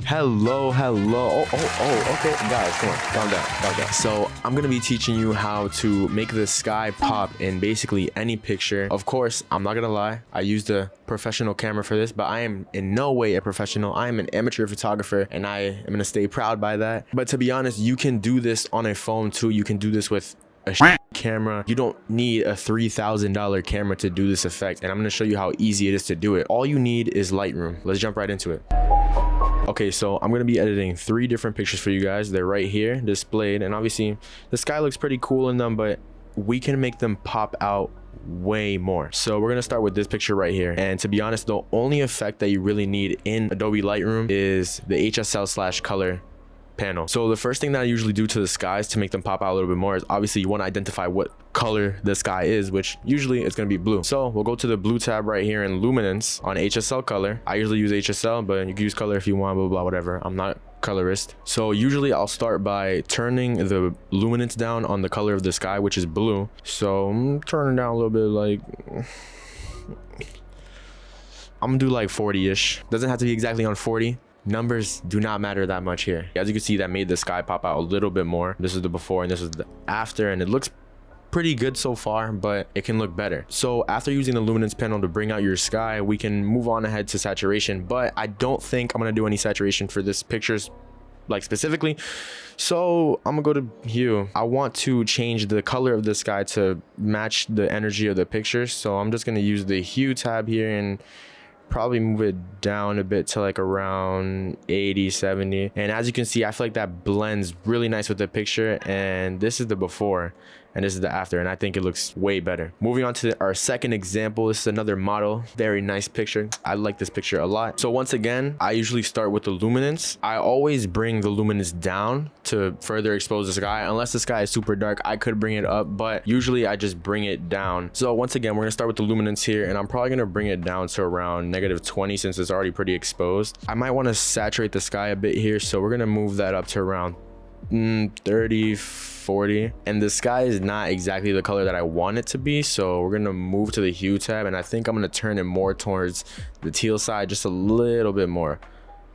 Hello. Okay, guys, come on, calm down. So I'm gonna be teaching you how to make the sky pop in basically any picture. Of course, I'm not gonna lie, I used a professional camera for this, but I am in no way a professional. I am an amateur photographer, and I am gonna stay proud by that. But to be honest, you can do this on a phone too. You can do this with a camera. You don't need a $3,000 camera to do this effect, and I'm gonna show you how easy it is to do it. All you need is Lightroom. Let's jump right into it. Okay, so I'm gonna be editing 3 different pictures for you guys. They're right here displayed, and obviously the sky looks pretty cool in them, but we can make them pop out way more. So we're gonna start with this picture right here, and to be honest, the only effect that you really need in Adobe Lightroom is the HSL/color panel. So the first thing that I usually do to the skies to make them pop out a little bit more is obviously you want to identify what color the sky is, which usually it's going to be blue. So we'll go to the blue tab right here in luminance on HSL color. I usually use HSL, but you can use color if you want, blah blah, whatever. I'm not colorist. So usually I'll start by turning the luminance down on the color of the sky, which is blue. So I'm turning down a little bit, like I'm gonna do like 40-ish. Doesn't have to be exactly on 40. Numbers do not matter that much here. As you can see, that made the sky pop out a little bit more. This is the before and this is the after, and it looks pretty good so far, but it can look better. So after using the luminance panel to bring out your sky, we can move on ahead to saturation, but I don't think I'm gonna do any saturation for this pictures like specifically. So I'm gonna go to hue. I want to change the color of the sky to match the energy of the picture, so I'm just gonna use the hue tab here and probably move it down a bit to like around 80, 70. And as you can see, I feel like that blends really nice with the picture, and this is the before and this is the after, and I think it looks way better. Moving on to our second example, this is another model. Very nice picture. I like this picture a lot. So once again, I usually start with the luminance. I always bring the luminance down to further expose the sky. Unless the sky is super dark, I could bring it up, but usually I just bring it down. So once again, we're gonna start with the luminance here, and I'm probably gonna bring it down to around -20 since it's already pretty exposed. I might want to saturate the sky a bit here, so we're gonna move that up to around 30, 40, and the sky is not exactly the color that I want it to be, so we're gonna move to the hue tab, and I think I'm gonna turn it more towards the teal side, just a little bit more,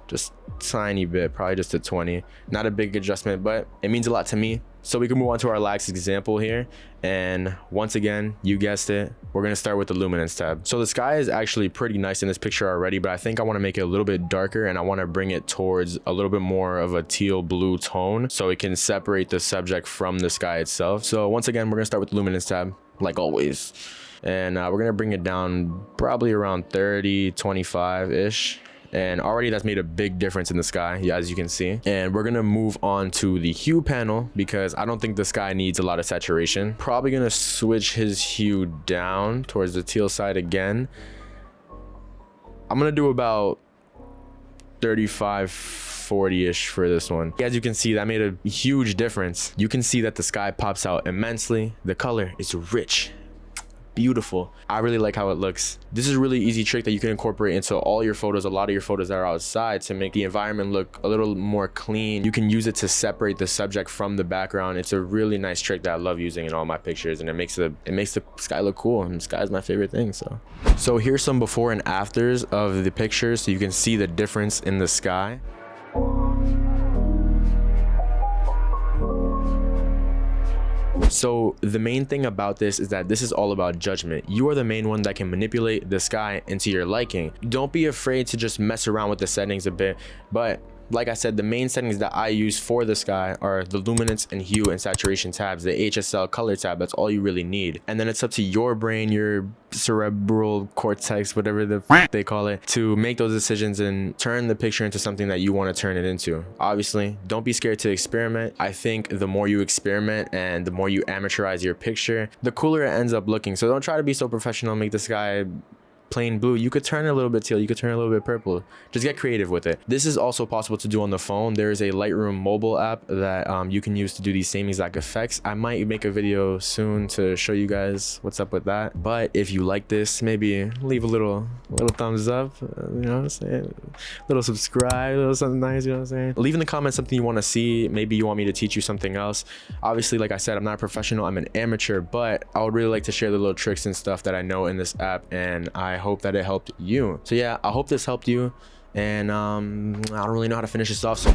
just tiny bit, probably just a 20. Not a big adjustment, but it means a lot to me. So we can move on to our last example here, and once again, you guessed it, we're gonna start with the luminance tab. So the sky is actually pretty nice in this picture already, but I think I want to make it a little bit darker, and I want to bring it towards a little bit more of a teal blue tone so it can separate the subject from the sky itself. So once again, we're gonna start with the luminance tab like always, and we're gonna bring it down probably around 30, 25-ish. And already that's made a big difference in the sky, yeah, as you can see. And we're gonna move on to the hue panel because I don't think the sky needs a lot of saturation. Probably gonna switch his hue down towards the teal side again. I'm gonna do about 35, 40-ish for this one. As you can see, that made a huge difference. You can see that the sky pops out immensely. The color is rich, beautiful. I really like how it looks. This is a really easy trick that you can incorporate into all your photos, a lot of your photos that are outside, to make the environment look a little more clean. You can use it to separate the subject from the background. It's a really nice trick that I love using in all my pictures, and it makes the sky look cool, and the sky is my favorite thing. So here's some before and afters of the pictures so you can see the difference in the sky. So the main thing about this is that this is all about judgment. You are the main one that can manipulate the sky into your liking. Don't be afraid to just mess around with the settings a bit, but like I said, the main settings that I use for the sky are the luminance and hue and saturation tabs, the HSL color tab. That's all you really need. And then it's up to your brain, your cerebral cortex, whatever the they call it, to make those decisions and turn the picture into something that you want to turn it into. Obviously, don't be scared to experiment. I think the more you experiment and the more you amateurize your picture, the cooler it ends up looking. So don't try to be so professional, make the sky plain blue. You could turn it a little bit teal, you could turn it a little bit purple. Just get creative with it. This is also possible to do on the phone. There is a Lightroom mobile app that you can use to do these same exact effects. I might make a video soon to show you guys what's up with that. But if you like this, maybe leave a little thumbs up, you know what I'm saying? Little subscribe, little something nice, you know what I'm saying? Leave in the comments something you want to see. Maybe you want me to teach you something else. Obviously, like I said, I'm not a professional, I'm an amateur, but I would really like to share the little tricks and stuff that I know in this app, and I hope that it helped you. So yeah, I hope this helped you. And I don't really know how to finish this off, so